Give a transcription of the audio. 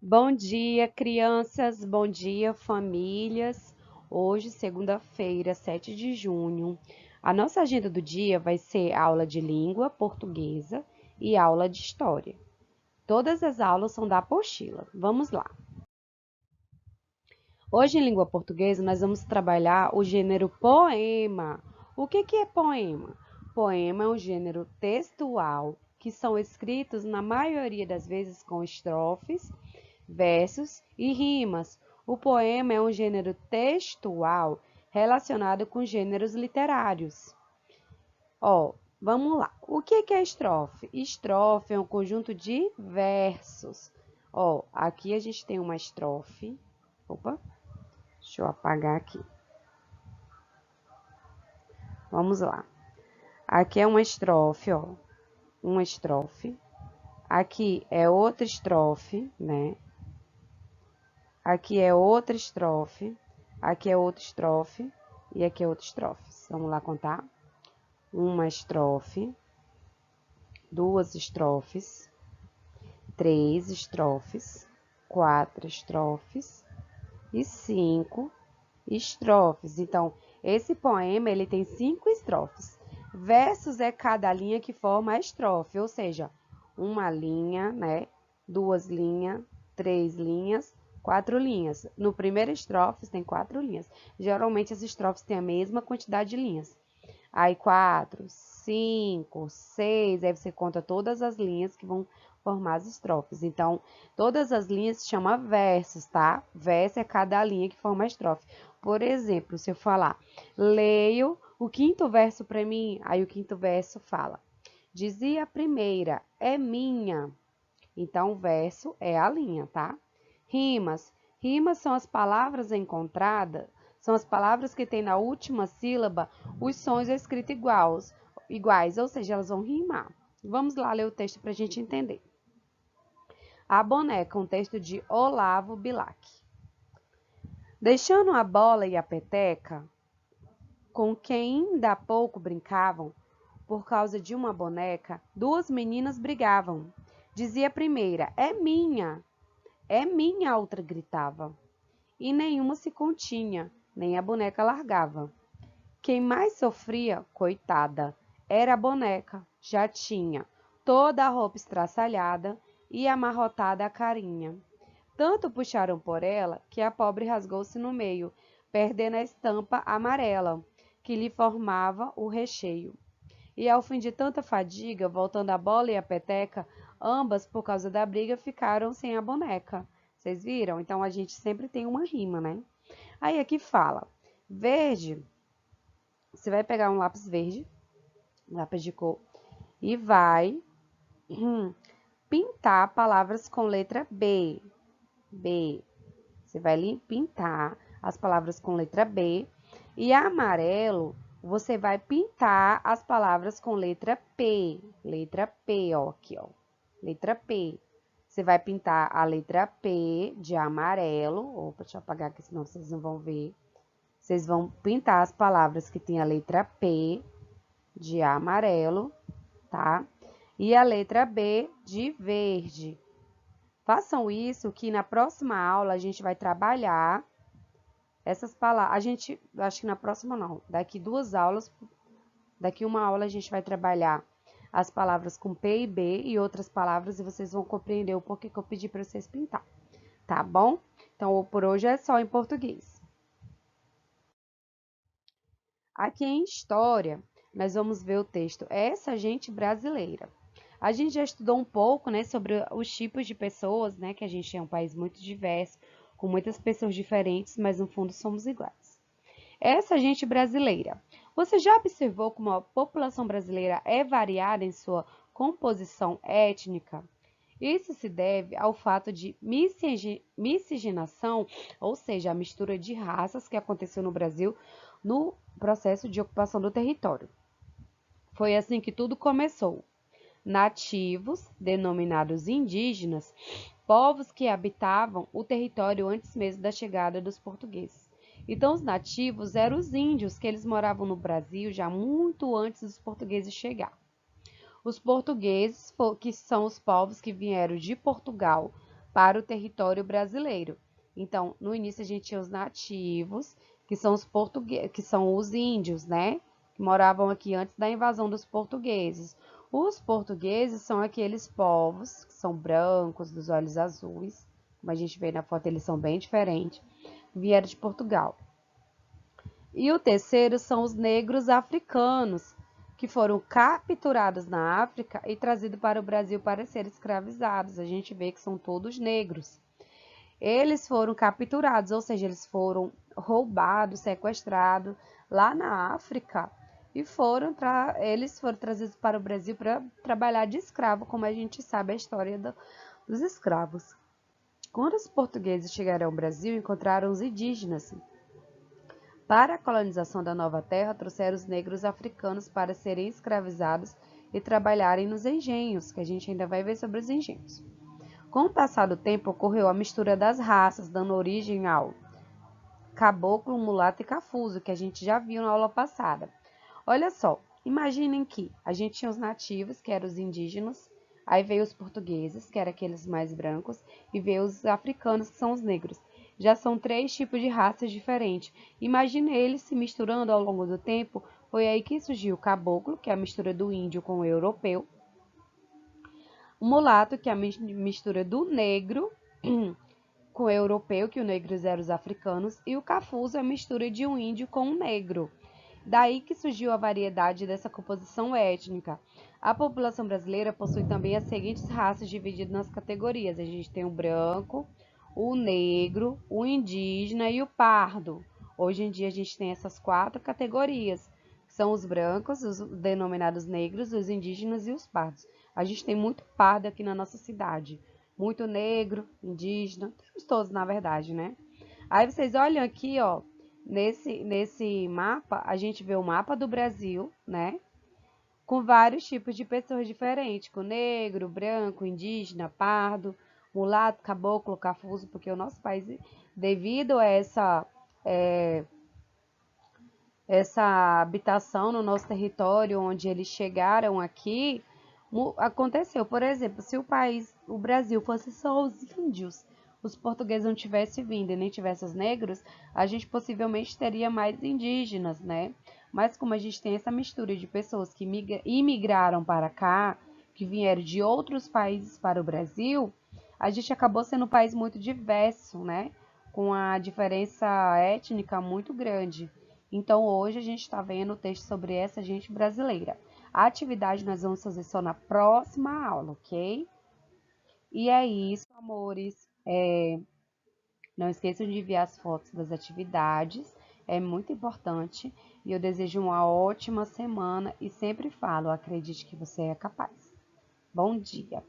Bom dia, crianças. Bom dia, famílias. Hoje, segunda-feira, 7 de junho, a nossa agenda do dia vai ser aula de língua portuguesa e aula de história. Todas as aulas são da apostila. Vamos lá. Hoje, em língua portuguesa, nós vamos trabalhar o gênero poema. O que é poema? Poema é um gênero textual que são escritos, na maioria das vezes, com estrofes, versos e rimas. O poema é um gênero textual relacionado com gêneros literários. Vamos lá. O que é estrofe? Estrofe é um conjunto de versos. Aqui a gente tem uma estrofe. Opa, deixa eu apagar aqui. Vamos lá. Aqui é uma estrofe, uma estrofe. Aqui é outra estrofe, né? Aqui é outra estrofe, aqui é outra estrofe e aqui é outra estrofe. Vamos lá contar? Uma estrofe, duas estrofes, três estrofes, quatro estrofes e cinco estrofes. Então, esse poema ele tem 5 estrofes. Versos é cada linha que forma a estrofe, ou seja, uma linha, né? Duas linhas, três linhas, 4 linhas. No primeiro estrofe tem 4 linhas. Geralmente as estrofes têm a mesma quantidade de linhas. Aí 4, 5, 6, aí você conta todas as linhas que vão formar as estrofes. Então, todas as linhas se chamam versos, tá? Verso é cada linha que forma a estrofe. Por exemplo, se eu falar, leio o quinto verso para mim, aí o quinto verso fala, dizia a primeira, é minha. Então, o verso é a linha, tá? Rimas. Rimas são as palavras encontradas, são as palavras que têm na última sílaba os sons escritos iguais, ou seja, elas vão rimar. Vamos lá ler o texto para a gente entender. A boneca, um texto de Olavo Bilac. Deixando a bola e a peteca, com quem ainda há pouco brincavam, por causa de uma boneca, duas meninas brigavam. Dizia a primeira, é minha, a outra gritava. E nenhuma se continha, nem a boneca largava. Quem mais sofria, coitada, era a boneca, já tinha toda a roupa estraçalhada e amarrotada a carinha. Tanto puxaram por ela que a pobre rasgou-se no meio, perdendo a estampa amarela, que lhe formava o recheio. E ao fim de tanta fadiga, voltando a bola e a peteca, ambas, por causa da briga, ficaram sem a boneca. Vocês viram? Então a gente sempre tem uma rima, né? Aí aqui fala: verde, você vai pegar um lápis verde, lápis de cor, e vai pintar palavras com letra B. B. Você vai pintar as palavras com letra B. E amarelo, você vai pintar as palavras com letra P. Letra P, aqui, Letra P. Você vai pintar a letra P de amarelo. Opa, deixa eu apagar aqui, senão vocês não vão ver. Vocês vão pintar as palavras que tem a letra P de amarelo, tá? E a letra B de verde. Façam isso que na próxima aula a gente vai trabalhar essas palavras. Acho que na próxima não, daqui uma aula a gente vai trabalhar as palavras com P e B e outras palavras e vocês vão compreender o porquê que eu pedi para vocês pintar, tá bom? Então, por hoje é só em português. Aqui em História, nós vamos ver o texto Essa Gente Brasileira. A gente já estudou um pouco, né, sobre os tipos de pessoas, né, que a gente é um país muito diverso, com muitas pessoas diferentes, mas no fundo somos iguais. Essa gente brasileira. Você já observou como a população brasileira é variada em sua composição étnica? Isso se deve ao fato de miscigenação, ou seja, a mistura de raças que aconteceu no Brasil no processo de ocupação do território. Foi assim que tudo começou. Nativos, denominados indígenas, povos que habitavam o território antes mesmo da chegada dos portugueses. Então, os nativos eram os índios, que eles moravam no Brasil já muito antes dos portugueses chegar. Os portugueses, que são os povos que vieram de Portugal para o território brasileiro. Então, no início a gente tinha os nativos, que são os portugueses, que são os índios, né? Que moravam aqui antes da invasão dos portugueses. Os portugueses são aqueles povos que são brancos, dos olhos azuis, como a gente vê na foto, eles são bem diferentes, vieram de Portugal. E o terceiro são os negros africanos, que foram capturados na África e trazidos para o Brasil para serem escravizados. A gente vê que são todos negros. Eles foram capturados, ou seja, eles foram roubados, sequestrados lá na África e eles foram trazidos para o Brasil para trabalhar de escravo, como a gente sabe a história dos escravos. Quando os portugueses chegaram ao Brasil, encontraram os indígenas. Para a colonização da nova terra, trouxeram os negros africanos para serem escravizados e trabalharem nos engenhos, que a gente ainda vai ver sobre os engenhos. Com o passar do tempo, ocorreu a mistura das raças, dando origem ao caboclo, mulato e cafuso, que a gente já viu na aula passada. Olha só, imaginem que a gente tinha os nativos, que eram os indígenas, aí veio os portugueses, que eram aqueles mais brancos, e veio os africanos, que são os negros. Já são 3 tipos de raças diferentes. Imagine eles se misturando ao longo do tempo. Foi aí que surgiu o caboclo, que é a mistura do índio com o europeu. O mulato, que é a mistura do negro com o europeu, que o negro eram os africanos. E o cafuso é a mistura de um índio com um negro. Daí que surgiu a variedade dessa composição étnica. A população brasileira possui também as seguintes raças divididas nas categorias. A gente tem o branco, o negro, o indígena e o pardo. Hoje em dia a gente tem essas 4 categorias, que são os brancos, os denominados negros, os indígenas e os pardos. A gente tem muito pardo aqui na nossa cidade. Muito negro, indígena, temos todos na verdade, né? Aí vocês olham aqui, ó, nesse mapa, a gente vê o mapa do Brasil, né? Com vários tipos de pessoas diferentes, com negro, branco, indígena, pardo, mulato, caboclo, cafuso, porque o nosso país, devido a essa habitação no nosso território, onde eles chegaram aqui, aconteceu. Por exemplo, se o Brasil fosse só os índios, os portugueses não tivessem vindo e nem tivessem os negros, a gente possivelmente teria mais indígenas, né? Mas como a gente tem essa mistura de pessoas que imigraram para cá, que vieram de outros países para o Brasil, a gente acabou sendo um país muito diverso, né? Com a diferença étnica muito grande. Então, hoje a gente está vendo o texto sobre essa gente brasileira. A atividade nós vamos fazer só na próxima aula, ok? E é isso, amores. Não esqueçam de enviar as fotos das atividades, é muito importante. E eu desejo uma ótima semana e sempre falo, acredite que você é capaz. Bom dia!